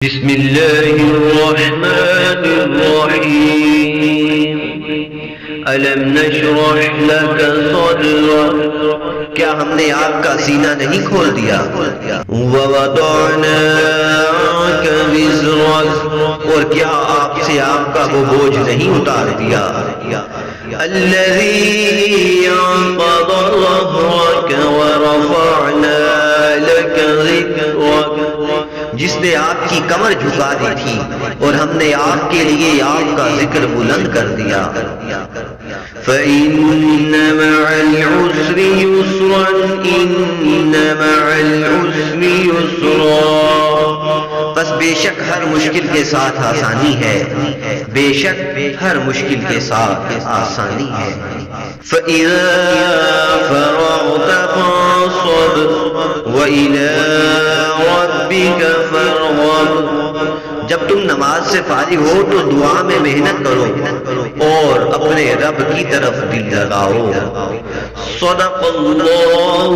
بسم اللہ الرحمن الرحیم الم نشرح لك صدرك کیا ہم نے آپ کا سینہ نہیں کھول دیا؟ ووضعنا عنك وزرك اور کیا آپ سے آپ کا وہ بوجھ نہیں اتار دیا؟ الذي انقض ظهرك ورفعنا لك ذكرك جس نے آپ کی کمر جھکا دی تھی اور ہم نے آپ کے لیے آپ کا ذکر بلند کر دیا۔ فإن مع العسر يسرا إن مع العسر يسرا بس بے شک ہر مشکل کے ساتھ آسانی ہے، بے شک ہر مشکل کے ساتھ آسانی ہے۔ فإذا فرغت فانصب وإلى ربك فارغب جب تم نماز سے فارغ ہو تو دعا میں محنت کرو اور اپنے رب کی طرف دل لگاؤ۔ صدق اللہ